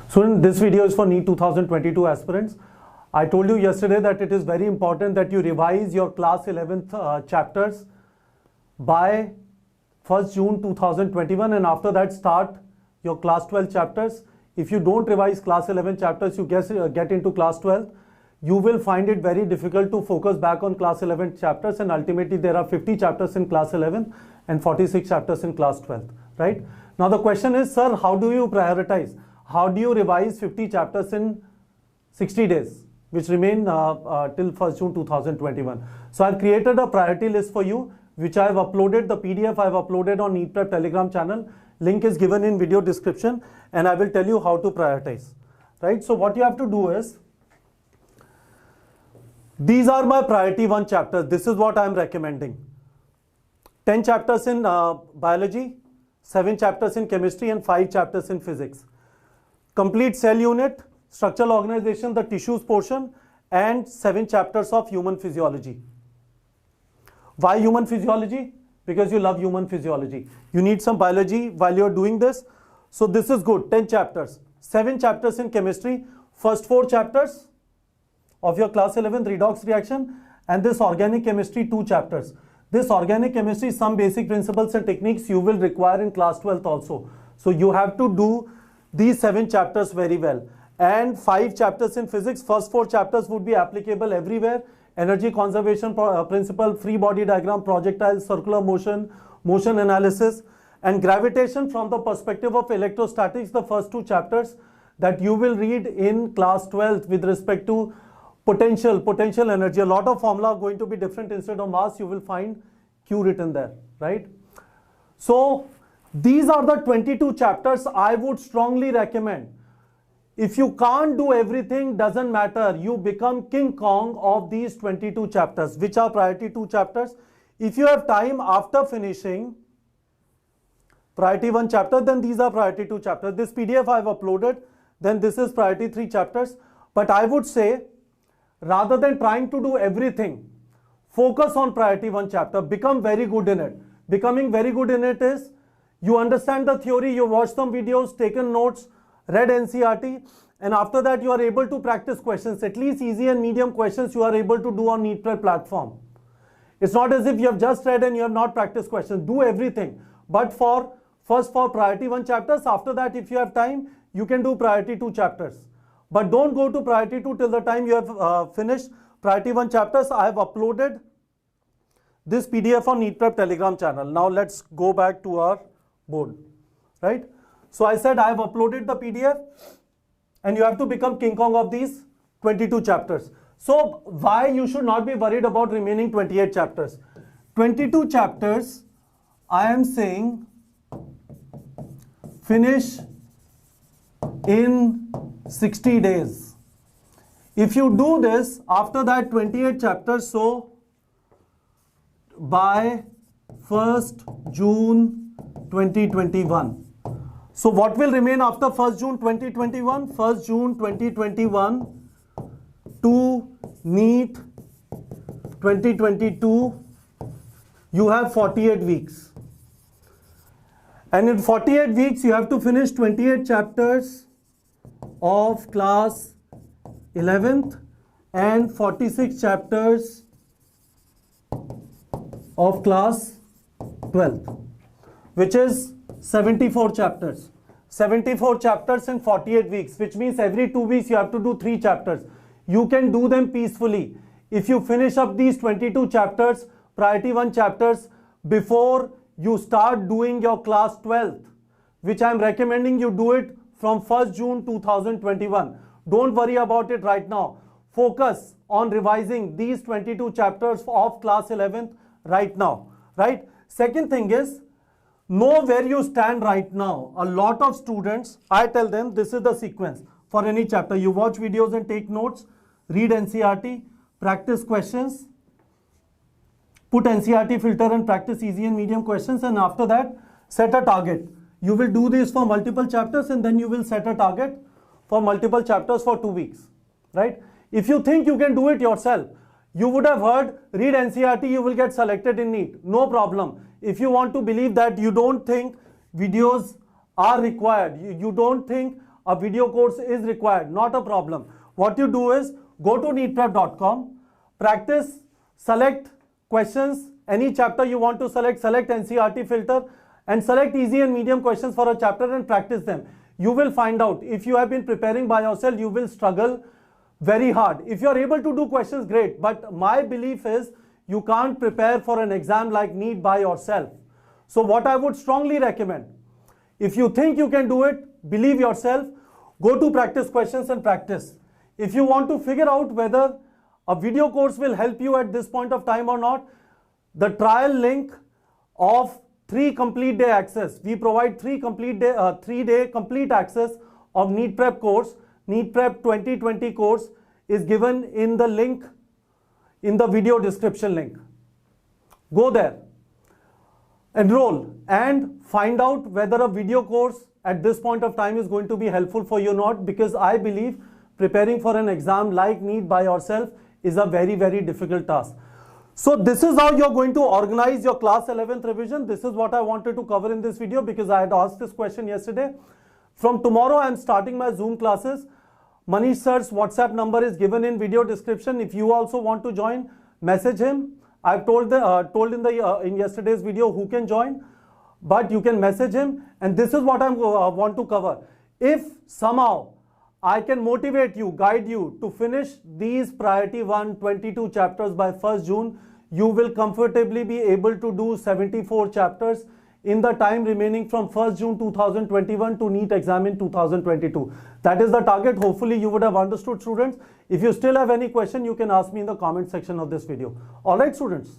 Student, this video is for NEET 2022 aspirants. I told you yesterday that it is very important that you revise your class 11th chapters by 1st June 2021, and after that start your class 12 chapters. If you don't revise class 11 chapters, you get into class 12, you will find it very difficult to focus back on class 11 chapters, and ultimately there are 50 chapters in class 11 and 46 chapters in class 12, right? Now the question is, sir, how do you prioritize? How do you revise 50 chapters in 60 days, which remain till 1st June 2021? So I've created a priority list for you, which I've uploaded. The PDF I've uploaded on NEET Prep Telegram channel. Link is given in video description, and I will tell you how to prioritize, right? So what you have to do is, these are my priority 1 chapters. This is what I'm recommending. 10 chapters in biology, 7 chapters in chemistry, and 5 chapters in physics. Complete cell unit, structural organization, the tissues portion, and 7 chapters of human physiology. Why human physiology? Because you love human physiology. You need some biology while you're doing this. So this is good. 10 chapters, 7 chapters in chemistry, first 4 chapters of your class 11 redox reaction, and this organic chemistry 2 chapters. This organic chemistry, some basic principles and techniques you will require in class 12th also. So you have to do these 7 chapters very well. And 5 chapters in physics. First 4 chapters would be applicable everywhere. Energy conservation principle, free body diagram, projectile, circular motion, motion analysis, and gravitation from the perspective of electrostatics, the first 2 chapters that you will read in class 12th with respect to potential energy. A lot of formula are going to be different. Instead of mass, you will find Q written there, right? So these are the 22 chapters I would strongly recommend. If you can't do everything, doesn't matter. You become King Kong of these 22 chapters, which are priority 2 chapters. If you have time after finishing priority 1 chapter, then these are priority 2 chapters. This PDF I have uploaded, then this is priority 3 chapters. But I would say, rather than trying to do everything, focus on priority 1 chapter. Become very good in it. Becoming very good in it is, you understand the theory, you watch some videos, taken notes, read NCERT, and after that you are able to practice questions. At least easy and medium questions you are able to do on NEET Prep platform. It's not as if you have just read and you have not practiced questions. Do everything. But first for priority 1 chapters, after that if you have time, you can do priority 2 chapters. But don't go to priority 2 till the time you have finished priority 1 chapters. I have uploaded this PDF on NEET Prep Telegram channel. Now let's go back to our board, right? So I said I have uploaded the PDF, and you have to become King Kong of these 22 chapters. So why you should not be worried about remaining 28 chapters? 22 chapters, I am saying finish in 60 days. If you do this, after that 28 chapters, so by 1st June 2021. So what will remain after 1st June 2021? 1st June 2021 to NEET 2022, you have 48 weeks. And in 48 weeks, you have to finish 28 chapters of class 11th and 46 chapters of class 12th, which is 74 chapters. 74 chapters in 48 weeks, which means every 2 weeks you have to do 3 chapters. You can do them peacefully. If you finish up these 22 chapters, priority 1 chapters, before you start doing your class 12th, which I am recommending you do it from 1st June 2021. Don't worry about it right now. Focus on revising these 22 chapters of class 11th right now, right? Second thing is, know where you stand right now. A lot of students, I tell them this is the sequence for any chapter. You watch videos and take notes, read NCERT, practice questions, put NCERT filter and practice easy and medium questions, and after that set a target. You will do this for multiple chapters, and then you will set a target for multiple chapters for 2 weeks, right? If you think you can do it yourself, you would have heard, read NCERT, you will get selected in NEET. No problem. If you want to believe that, you don't think videos are required, you don't think a video course is required, not a problem. What you do is go to neetprep.com, practice, select questions, any chapter you want to select NCERT filter and select easy and medium questions for a chapter and practice them. You will find out if you have been preparing by yourself, you will struggle very hard. If you are able to do questions, great. But my belief is you can't prepare for an exam like NEET by yourself. So what I would strongly recommend, if you think you can do it, believe yourself, go to practice questions and practice. If you want to figure out whether a video course will help you at this point of time or not, the trial link of 3 complete day access. We provide 3-day complete access of NEET Prep course. NEET Prep 2020 course is given in the link, in the video description link. Go there, enroll and find out whether a video course at this point of time is going to be helpful for you or not, because I believe preparing for an exam like NEET by yourself is a very, very difficult task. So this is how you're going to organize your class 11th revision. This is what I wanted to cover in this video because I had asked this question yesterday. From tomorrow, I'm starting my Zoom classes. Manish sir's WhatsApp number is given in video description. If you also want to join, message him. I've told in yesterday's video who can join, but you can message him. And this is what I want to cover. If somehow I can motivate you, guide you to finish these priority 1 22 chapters by 1st June, you will comfortably be able to do 74 chapters in the time remaining from 1st June 2021 to NEET exam in 2022. That is the target. Hopefully you would have understood, students. If you still have any question, you can ask me in the comment section of this video. All right, students.